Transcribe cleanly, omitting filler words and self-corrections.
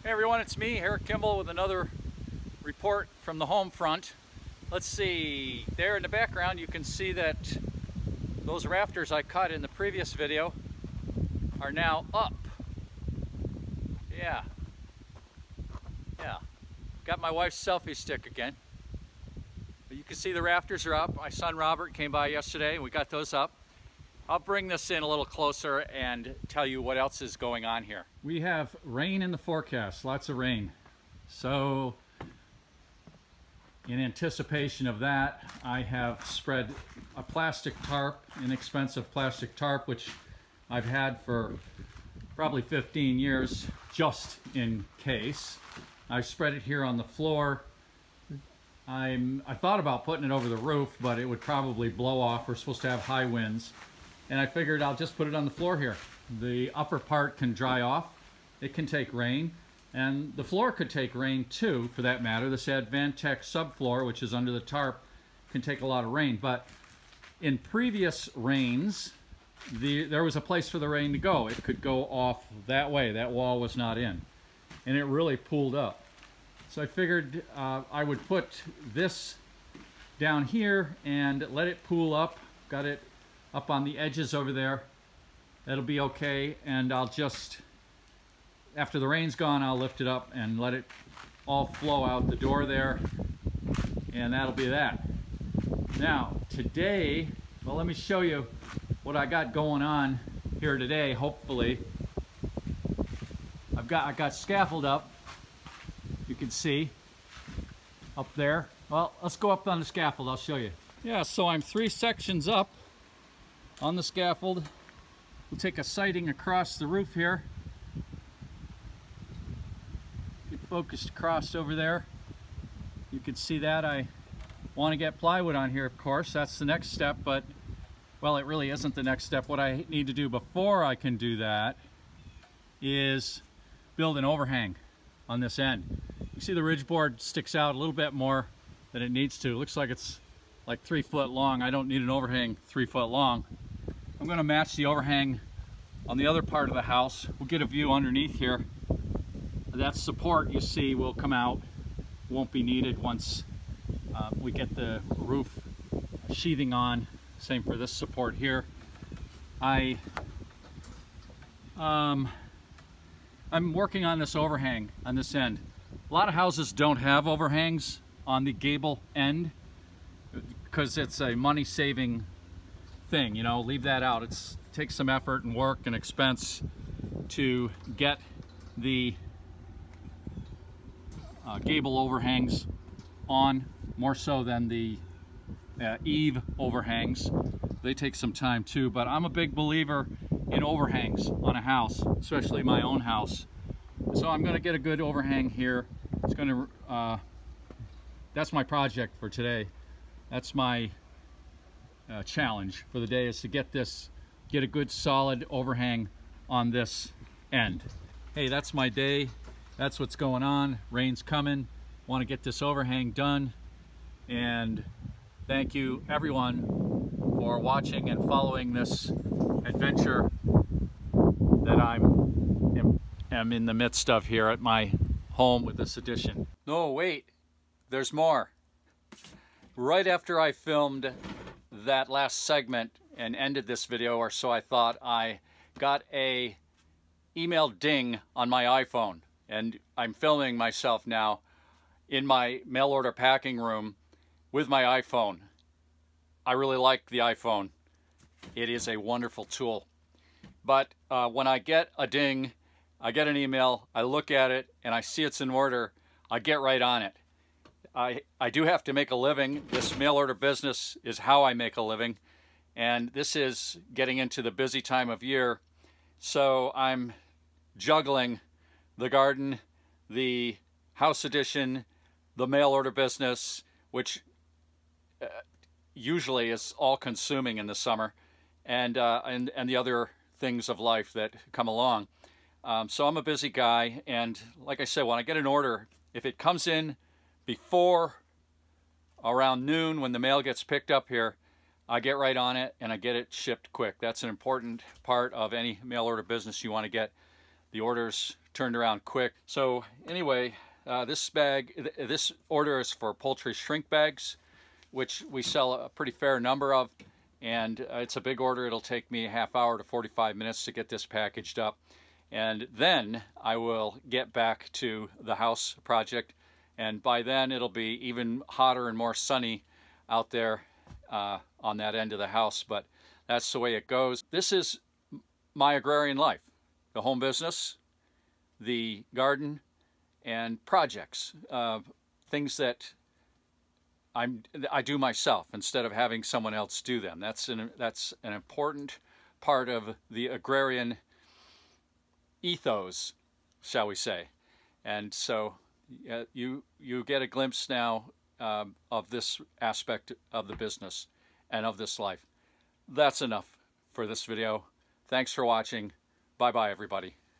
Hey everyone, it's me, Eric Kimball, with another report from the home front. Let's see, there in the background you can see that those rafters I cut in the previous video are now up. Yeah. Got my wife's selfie stick again. But you can see the rafters are up. My son Robert came by yesterday and we got those up. I'll bring this in a little closer and tell you what else is going on here. We have rain in the forecast, lots of rain. So in anticipation of that, I have spread a plastic tarp, inexpensive plastic tarp, which I've had for probably 15 years, just in case. I spread it here on the floor. I thought about putting it over the roof, but it would probably blow off. We're supposed to have high winds. And I figured I'll just put it on the floor here. The upper part can dry off. It can take rain. And the floor could take rain too, for that matter. This Advantech subfloor, which is under the tarp, can take a lot of rain. But in previous rains, there was a place for the rain to go. It could go off that way. That wall was not in. And it really pooled up. So I figured I would put this down here and let it pool up. Got it up on the edges over there. That'll be okay. And I'll just, after the rain's gone, I'll lift it up and let it all flow out the door there. And that'll be that. Now, today, well, let me show you what I got going on here today, hopefully. I got scaffold up. You can see up there. Well, let's go up on the scaffold, I'll show you. Yeah, so I'm 3 sections up on the scaffold. We'll take a siding across the roof here. Get focused across over there. You can see that. I want to get plywood on here, of course. That's the next step, but, well, it really isn't the next step. What I need to do before I can do that is build an overhang on this end. You see the ridge board sticks out a little bit more than it needs to. It looks like it's like 3 foot long. I don't need an overhang 3 foot long. I'm going to match the overhang on the other part of the house. We'll get a view underneath here. That support you see will come out. Won't be needed once we get the roof sheathing on. Same for this support here. I'm working on this overhang on this end. A lot of houses don't have overhangs on the gable end because it's a money-saving thing, you know, leave that out. It takes some effort and work and expense to get the gable overhangs on, more so than the eave overhangs. They take some time too, but I'm a big believer in overhangs on a house, especially my own house. So I'm going to get a good overhang here. It's going to that's my project for today. That's my challenge for the day, is to get a good solid overhang on this end. Hey, that's my day. That's what's going on. Rain's coming. Want to get this overhang done. And thank you everyone for watching and following this adventure that I'm in the midst of here at my home with this addition. No, wait, there's more. Right after I filmed that last segment and ended this video, or so I thought, I got a email ding on my iPhone, and I'm filming myself now in my mail order packing room with my iPhone. I really like the iPhone. It is a wonderful tool. But when I get a ding, I get an email, I look at it, and I see it's in order, I get right on it. I do have to make a living. This mail order business is how I make a living. And this is getting into the busy time of year. So I'm juggling the garden, the house addition, the mail order business, which usually is all consuming in the summer, and the other things of life that come along. So I'm a busy guy, and like I said, when I get an order, if it comes in before around noon when the mail gets picked up here, I get right on it and I get it shipped quick. That's an important part of any mail order business. You want to get the orders turned around quick. So anyway, this order is for poultry shrink bags, which we sell a pretty fair number of, and it's a big order. It'll take me a half hour to 45 minutes to get this packaged up, and then I will get back to the house project, and by then it'll be even hotter and more sunny out there on that end of the house, but that's the way it goes. This is my agrarian life: the home business, the garden, and projects, things that I do myself instead of having someone else do them. That's an important part of the agrarian ethos, shall we say. And so you get a glimpse now of this aspect of the business and of this life. That's enough for this video. Thanks for watching. Bye-bye, everybody.